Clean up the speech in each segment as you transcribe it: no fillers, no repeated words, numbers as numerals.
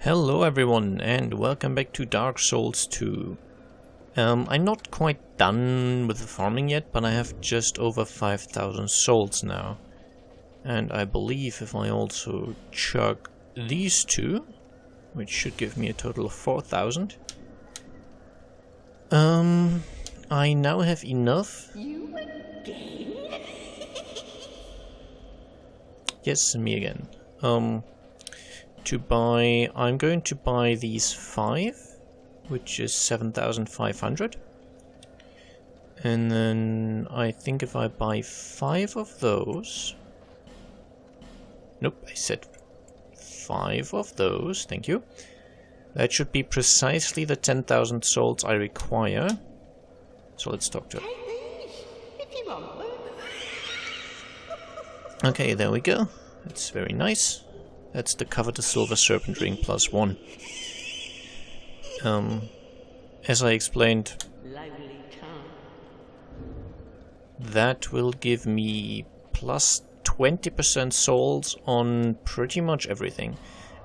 Hello everyone and welcome back to Dark Souls 2. I'm not quite done with the farming yet, but I have just over 5,000 souls now. And I believe if I also chug these two, which should give me a total of 4,000, I now have enough. You again? Yes, me again. To buy, I'm going to buy these 5, which is 7,500. And then I think if I buy 5 of those... Nope, I said 5 of those, thank you. That should be precisely the 10,000 souls I require. So let's talk to her. If you want them. Okay, there we go. It's very nice. That's the covetous silver serpent ring +1. As I explained, that will give me plus 20% souls on pretty much everything.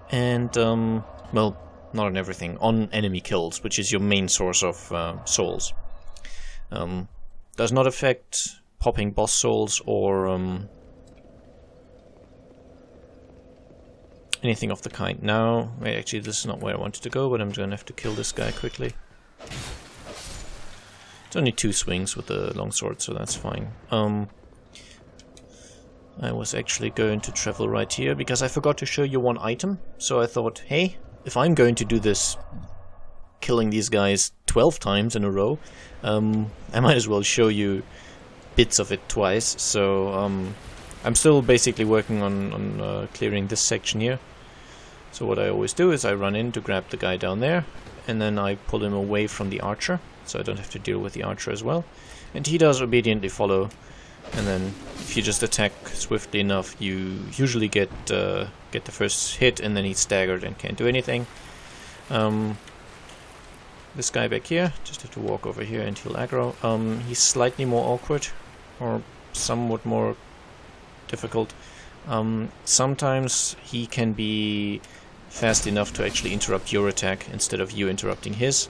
And, well, not on everything, on enemy kills, which is your main source of souls. Does not affect popping boss souls or anything of the kind. Now, wait, actually this is not where I wanted to go, but I'm gonna have to kill this guy quickly. It's only 2 swings with the longsword, so that's fine. I was actually going to travel right here, because I forgot to show you one item, so I thought, hey, if I'm going to do this, killing these guys 12 times in a row, I might as well show you bits of it twice, so I'm still basically working on clearing this section here. So what I always do is I run in to grab the guy down there, and then I pull him away from the archer, so I don't have to deal with the archer as well. And he does obediently follow, and then if you just attack swiftly enough, you usually get the first hit, and then he's staggered and can't do anything. This guy back here, just have to walk over here and he'll aggro. He's slightly more awkward, or somewhat more difficult. Sometimes he can be fast enough to actually interrupt your attack instead of you interrupting his.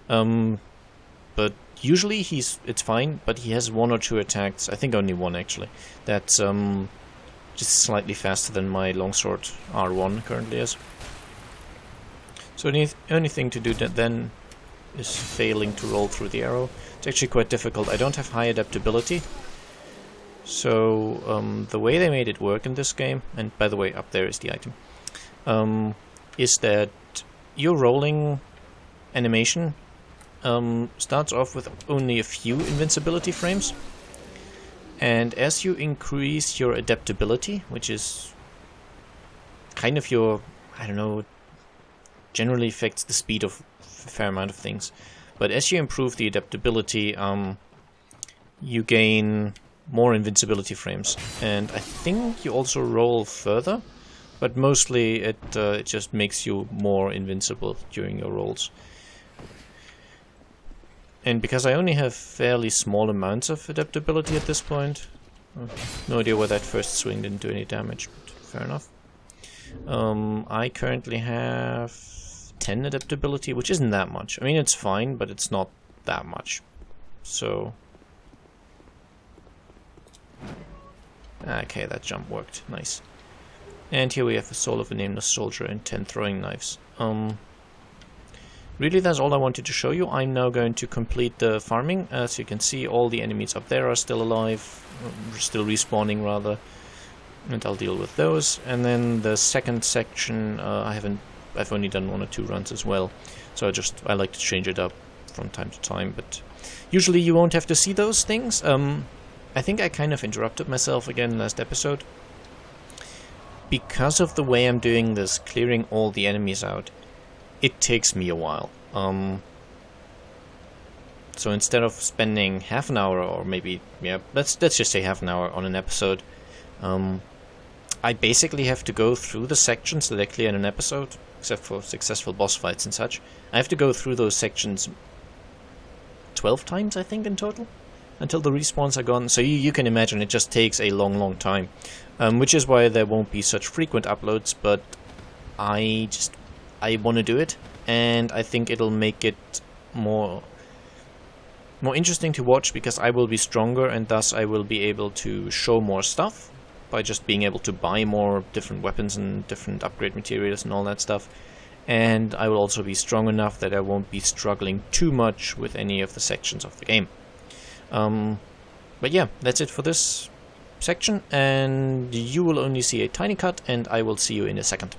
But usually it's fine, but he has 1 or 2 attacks, I think only 1 actually, that's just slightly faster than my longsword R1 currently is. So the only thing to do then is failing to roll through the arrow. It's actually quite difficult. I don't have high adaptability. So, the way they made it work in this game, and by the way, up there is the item, is that your rolling animation starts off with only a few invincibility frames, and as you increase your adaptability, which is kind of your, I don't know, generally affects the speed of a fair amount of things, but as you improve the adaptability, you gain more invincibility frames, and I think you also roll further, but mostly it just makes you more invincible during your rolls. And because I only have fairly small amounts of adaptability at this point, no idea why that first swing didn't do any damage, but fair enough. I currently have 10 adaptability, which isn't that much. I mean, it's fine, but it's not that much. So okay, that jump worked. Nice. And here we have the soul of a nameless soldier and 10 throwing knives. Really, that's all I wanted to show you. I'm now going to complete the farming. As you can see, all the enemies up there are still alive, still respawning rather, and I'll deal with those. And then the second section, I've only done 1 or 2 runs as well, so I like to change it up from time to time. But usually you won't have to see those things. I think I kind of interrupted myself again last episode. Because of the way I'm doing this, clearing all the enemies out, it takes me a while. So instead of spending half an hour, or maybe, yeah, let's just say half an hour on an episode, I basically have to go through the sections that I clear in an episode, except for successful boss fights and such. I have to go through those sections 12 times, I think, in total, until the respawns are gone. So you can imagine it just takes a long time, which is why there won't be such frequent uploads, but I just I want to do it, and I think it'll make it more interesting to watch, because I will be stronger, and thus I will be able to show more stuff by just being able to buy more different weapons and different upgrade materials and all that stuff. And I will also be strong enough that I won't be struggling too much with any of the sections of the game. But yeah, that's it for this section, and you will only see a tiny cut, and I will see you in a second.